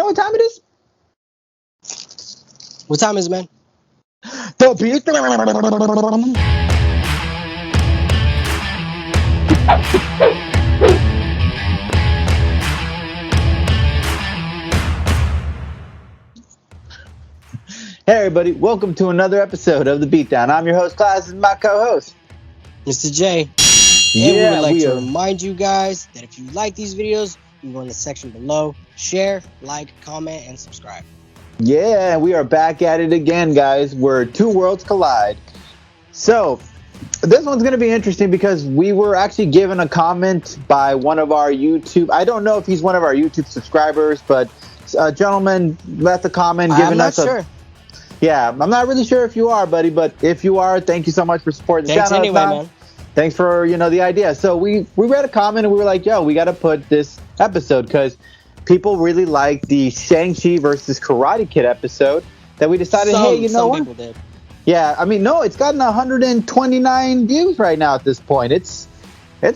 what time it is? What time is it, man? The beat. Hey everybody, welcome to another episode of The Beatdown. I'm your host, Class, and my co-host, Mr. J. And we would like to remind you guys that if you like these videos, you go in the section below, share, like, comment, and subscribe. Yeah, we are back at it again, guys, where two worlds collide. So, this one's going to be interesting because we were actually given a comment by one of our YouTube, I don't know if he's one of our YouTube subscribers, but a gentleman left a comment giving us sure. Yeah, I'm not really sure if you are, buddy, but if you are, thank you so much for supporting the channel. Thanks anyway, man. Thanks for, the idea. So we read a comment and we were like, yo, we got to put this episode because people really like the Shang-Chi versus Karate Kid episode that we decided, hey, you know what? Some people did. Yeah, I mean, no, it's gotten 129 views right now at this point. It's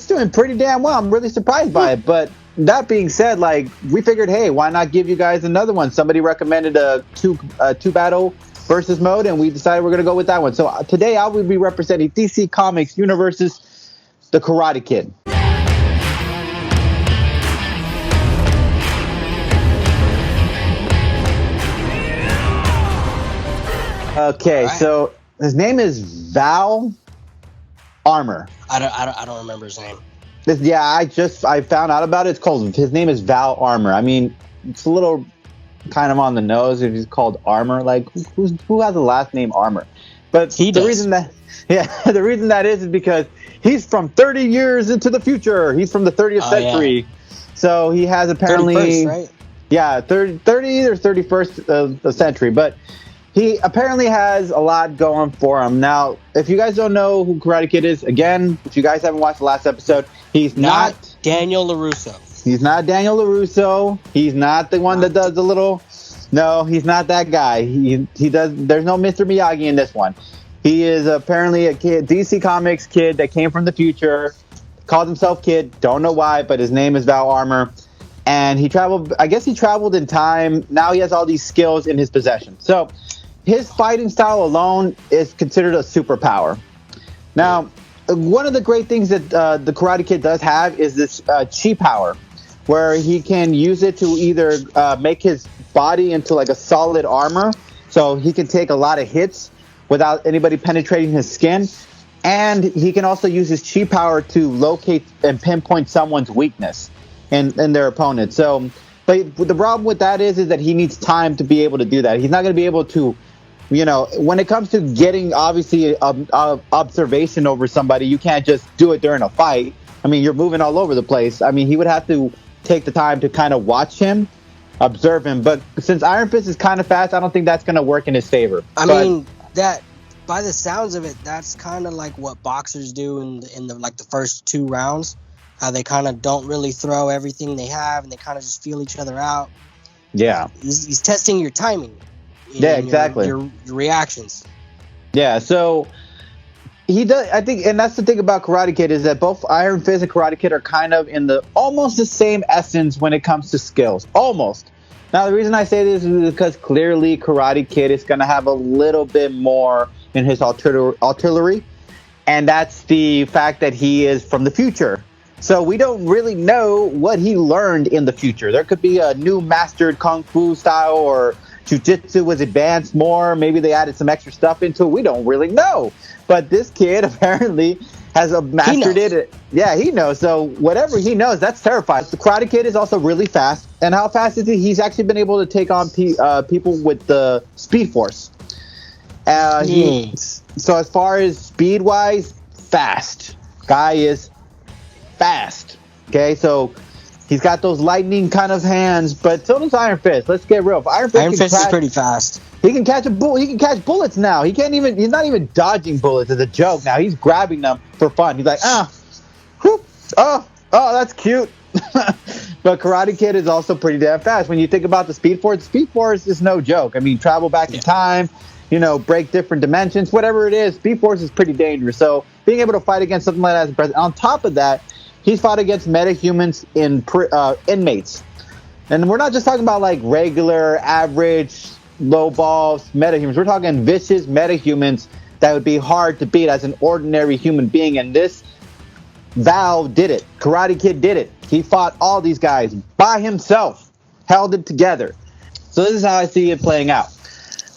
doing pretty damn well. I'm really surprised by it. But that being said, like, we figured, hey, why not give you guys another one? Somebody recommended a two battle versus mode, and we decided we're going to go with that one. So today I will be representing DC Comics Universe's The Karate Kid. Okay, right. So his name is Val Armour. I don't remember his name. I found out about it. His name is Val Armour. I mean, it's a little kind of on the nose if he's called Armour. Like, who has a last name Armour? But the reason that is because he's from 30 years into the future. He's from the 30th century. Yeah. So he has apparently 31st, right? Yeah, 30 or 31st of the century. But he apparently has a lot going for him. Now, if you guys don't know who Karate Kid is, again, if you guys haven't watched the last episode, he's not Daniel LaRusso. He's not Daniel LaRusso. He's not the one that does the little... No, he's not that guy. He does... There's no Mr. Miyagi in this one. He is apparently a kid, DC Comics kid that came from the future, calls himself Kid, don't know why, but his name is Val Armour. And he traveled in time. Now he has all these skills in his possession. So his fighting style alone is considered a superpower. Now, one of the great things that the Karate Kid does have is this chi power, where he can use it to either make his body into like a solid armor, so he can take a lot of hits without anybody penetrating his skin, and he can also use his chi power to locate and pinpoint someone's weakness in their opponent. So, but the problem with that is that he needs time to be able to do that. He's not going to be able to, when it comes to getting obviously observation over somebody, you can't just do it during a fight. I mean, you're moving all over the place. I mean, he would have to take the time to kind of watch him, observe him. But since Iron Fist is kind of fast, I don't think that's going to work in his favor. I mean, that by the sounds of it, that's kind of like what boxers do in the first two rounds. How they kind of don't really throw everything they have, and they kind of just feel each other out. Yeah, he's testing your timing. Yeah, exactly. Your reactions. Yeah, so he does. I think, and that's the thing about Karate Kid is that both Iron Fist and Karate Kid are kind of in almost the same essence when it comes to skills. Almost. Now, the reason I say this is because clearly Karate Kid is going to have a little bit more in his artillery, and that's the fact that he is from the future. So we don't really know what he learned in the future. There could be a new mastered kung fu style, or jiu-jitsu was advanced more. Maybe they added some extra stuff into it. We don't really know. But this kid apparently has mastered it. Yeah, he knows. So whatever he knows, that's terrifying. The Karate Kid is also really fast. And how fast is he? He's actually been able to take on people with the Speed Force. So as far as speed-wise, fast. Guy is fast. Okay, so he's got those lightning kind of hands, but so does Iron Fist. Let's get real. Iron Fist is pretty fast. He can catch He can catch bullets now. He's not even dodging bullets as a joke now. He's grabbing them for fun. He's like, oh, that's cute. But Karate Kid is also pretty damn fast. When you think about the Speed Force is no joke. I mean, travel back in time, break different dimensions, whatever it is. Speed Force is pretty dangerous. So being able to fight against something like that, on top of that, he's fought against metahumans in inmates. And we're not just talking about like regular, average, low balls metahumans. We're talking vicious metahumans that would be hard to beat as an ordinary human being. And this Val did it. Karate Kid did it. He fought all these guys by himself, held it together. So this is how I see it playing out.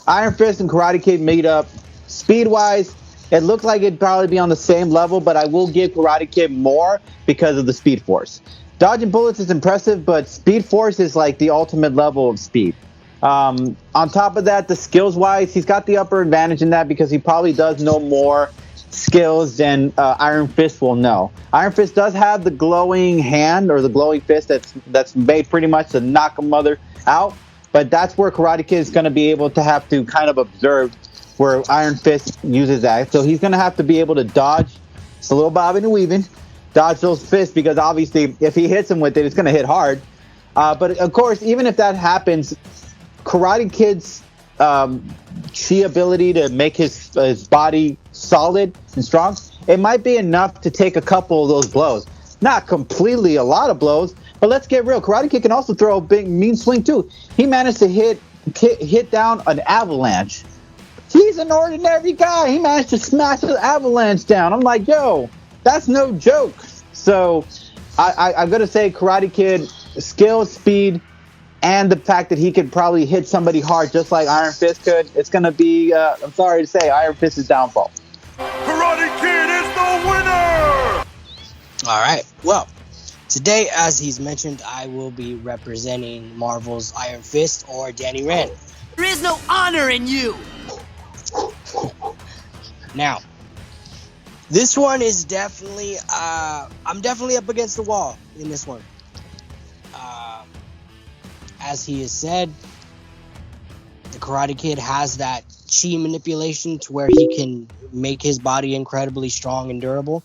Iron Fist and Karate Kid meet up. Speed-wise, it looks like it'd probably be on the same level, but I will give Karate Kid more because of the Speed Force. Dodging bullets is impressive, but Speed Force is like the ultimate level of speed. On top of that, the skills-wise, he's got the upper advantage in that because he probably does know more skills than Iron Fist will know. Iron Fist does have the glowing hand or the glowing fist that's made pretty much to knock a mother out, but that's where Karate Kid is going to be able to have to kind of observe where Iron Fist uses that. So he's going to have to be able to dodge. It's a little bobbing and weaving. Dodge those fists because obviously if he hits him with it, it's going to hit hard. But of course, even if that happens, Karate Kid's chi ability to make his body solid and strong, it might be enough to take a couple of those blows. Not completely a lot of blows, but let's get real. Karate Kid can also throw a big mean swing too. He managed to hit down an avalanche. He's an ordinary guy. He managed to smash an avalanche down. I'm like, yo, that's no joke. So I'm going to say Karate Kid, skill, speed, and the fact that he could probably hit somebody hard just like Iron Fist could. It's going to be, I'm sorry to say, Iron Fist's downfall. Karate Kid is the winner! All right. Well, today, as he's mentioned, I will be representing Marvel's Iron Fist or Danny Rand. There is no honor in you! Now, this one is definitely, I'm definitely up against the wall in this one. As he has said, the Karate Kid has that chi manipulation to where he can make his body incredibly strong and durable.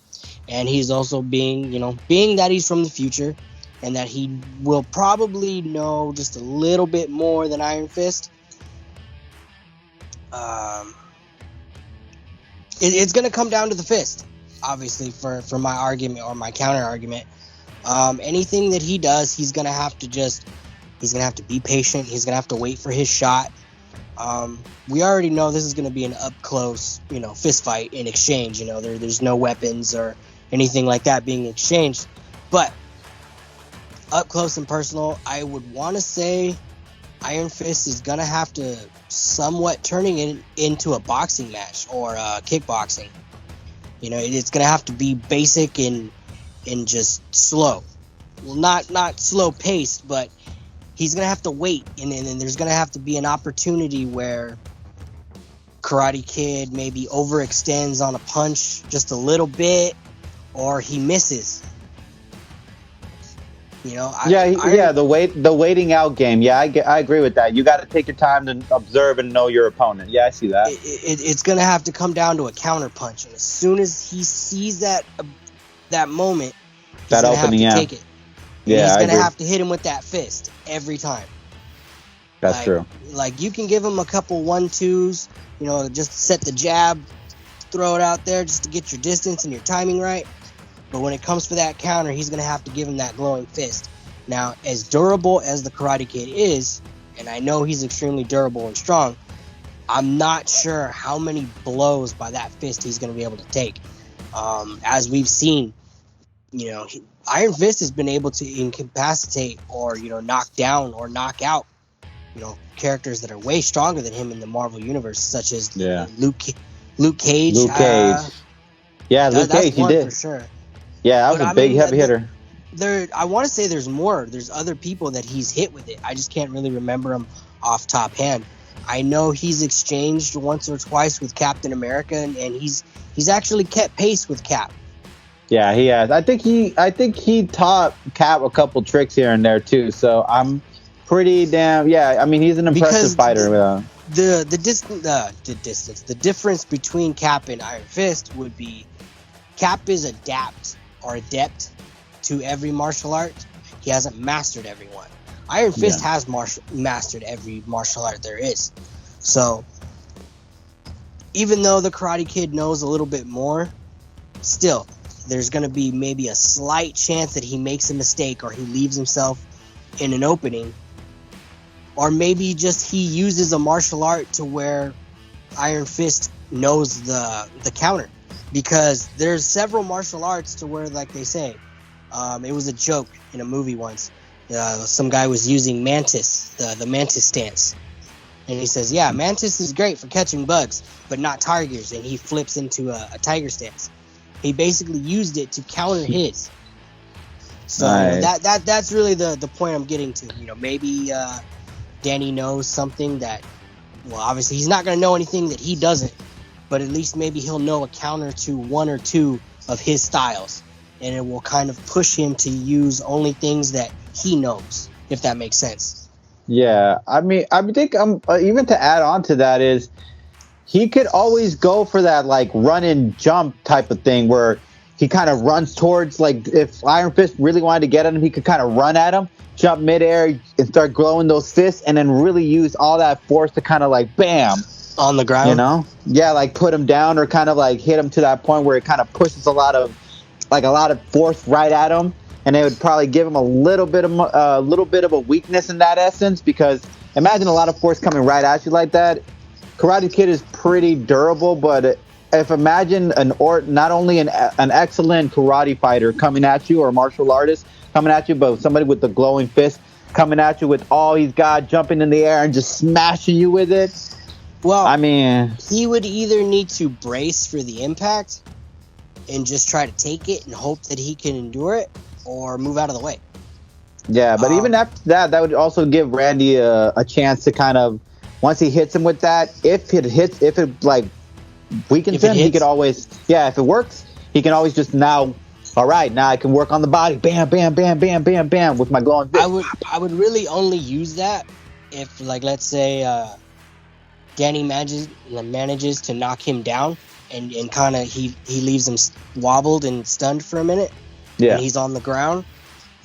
And he's also being that he's from the future and that he will probably know just a little bit more than Iron Fist. It's going to come down to the fist, obviously, for my argument or my counter argument. Anything that he does, he's going to have to be patient. He's going to have to wait for his shot. We already know this is going to be an up-close, fist fight in exchange. There's no weapons or anything like that being exchanged. But up close and personal, I would want to say Iron Fist is going to have to somewhat turning it into a boxing match or kickboxing. It's going to have to be basic and just slow. Well, not slow paced, but he's going to have to wait, and there's going to have to be an opportunity where Karate Kid maybe overextends on a punch just a little bit, or he misses. The waiting out game. Yeah, I agree with that. You got to take your time to observe and know your opponent. Yeah, I see that. It's going to have to come down to a counter punch, and as soon as he sees that moment, he's going to have to take it. Yeah, he's going to have to hit him with that fist every time. That's true. Like, you can give him a couple 1-2s, just set the jab, throw it out there just to get your distance and your timing right. But when it comes for that counter, he's going to have to give him that glowing fist. Now, as durable as the Karate Kid is, and I know he's extremely durable and strong, I'm not sure how many blows by that fist he's going to be able to take. As we've seen, Iron Fist has been able to incapacitate or, knock down or knock out, characters that are way stronger than him in the Marvel Universe, such as Luke Cage. Luke Cage, he did. For sure. Yeah, that was a big heavy hitter. I want to say there's more. There's other people that he's hit with it. I just can't really remember them off top hand. I know he's exchanged once or twice with Captain America, and he's actually kept pace with Cap. Yeah, he has. I think he taught Cap a couple tricks here and there too. So I'm pretty damn. Yeah, I mean, he's an impressive fighter. The difference between Cap and Iron Fist would be Cap is adept to every martial art. He hasn't mastered every one. Iron Fist has mastered every martial art there is. So even though the Karate Kid knows a little bit more, still there's going to be maybe a slight chance that he makes a mistake or he leaves himself in an opening, or maybe just he uses a martial art to where Iron Fist knows the counter, because there's several martial arts to where, like they say, it was a joke in a movie once. Some guy was using Mantis, the Mantis stance, and he says, "Yeah, Mantis is great for catching bugs, but not tigers." And he flips into a tiger stance. He basically used it to counter his. So Nice. that's really the point I'm getting to. Maybe Danny knows something that, well, obviously he's not going to know anything that he doesn't, but at least maybe he'll know a counter to one or two of his styles, and it will kind of push him to use only things that he knows, if that makes sense. Yeah, I mean, I think even to add on to that is he could always go for that like run and jump type of thing where he kind of runs towards, like, if Iron Fist really wanted to get at him, he could kind of run at him, jump midair, and start glowing those fists, and then really use all that force to kind of like bam On the ground, yeah, like put him down or kind of like hit him to that point where it kind of pushes a lot of force right at him, and it would probably give him a little bit of a weakness in that essence, because imagine a lot of force coming right at you like that. Karate Kid is pretty durable, but if imagine not only an excellent karate fighter coming at you, or a martial artist coming at you, but somebody with the glowing fist coming at you with all he's got, jumping in the air and just smashing you with it. well, I mean, he would either need to brace for the impact and just try to take it and hope that he can endure it, or move out of the way. yeah, but even after that would also give Randy a chance to kind of, once he hits him with that, if it like weakens him, he could always, if it works, he can always just now I can work on the body, bam, bam, bam, bam, bam, bam, with my glowing fist. I would really only use that if, like, let's say Danny manages to knock him down, and kind of he leaves him wobbled and stunned for a minute, Yeah, and he's on the ground.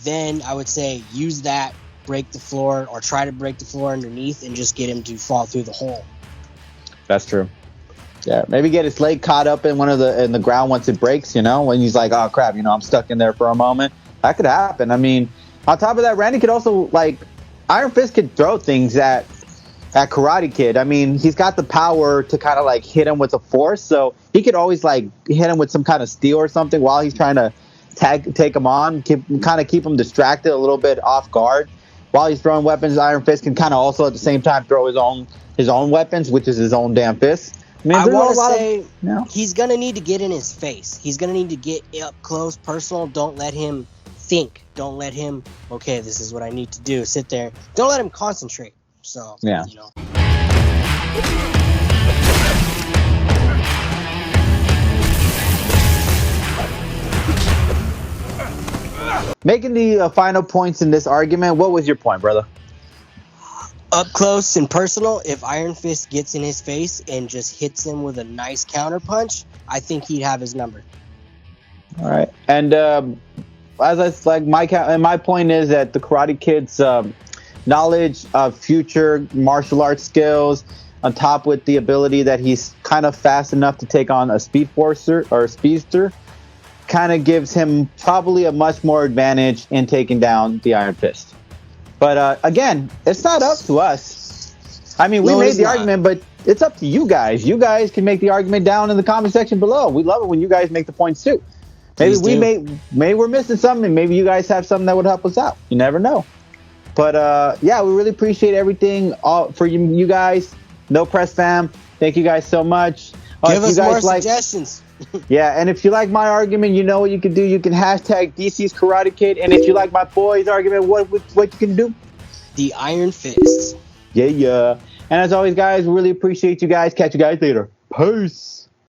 Then I would say use that, break the floor, or try to break the floor underneath, and just get him to fall through the hole. that's true. Yeah, maybe get his leg caught up in in the ground once it breaks, when he's like, oh crap, I'm stuck in there for a moment. That could happen. I mean, on top of that, Randy could also, like, Iron Fist could throw things at Karate Kid. I mean, he's got the power to kind of like hit him with a force, so he could always like hit him with some kind of steel or something while he's trying to take him on, keep him distracted, a little bit off guard. While he's throwing weapons, Iron Fist can kind of also at the same time throw his own weapons, which is his own damn fist. I want to say he's going to need to get in his face. He's going to need to get up close, personal. Don't let him think. Don't let him, okay, this is what I need to do. Sit there. Don't let him concentrate. So, Making the final points in this argument, what was your point, brother? Up close and personal, if Iron Fist gets in his face and just hits him with a nice counter punch, I think he'd have his number. All right. And my point is that the Karate Kid's knowledge of future martial arts skills, on top with the ability that he's kind of fast enough to take on a speedster, kind of gives him probably a much more advantage in taking down the Iron Fist. But again, it's not up to us. I mean, we made the argument, but it's up to you guys. You guys can make the argument down in the comment section below. We love it when you guys make the points too. Maybe we're missing something. Maybe you guys have something that would help us out. You never know. But we really appreciate everything for you guys. No Press fam. Thank you guys so much. Give us more suggestions. Yeah, and if you like my argument, you know what you can do. You can hashtag DC's Karate Kid. And if you like my boy's argument, what you can do? The Iron Fist. Yeah. And as always, guys, really appreciate you guys. Catch you guys later. Peace.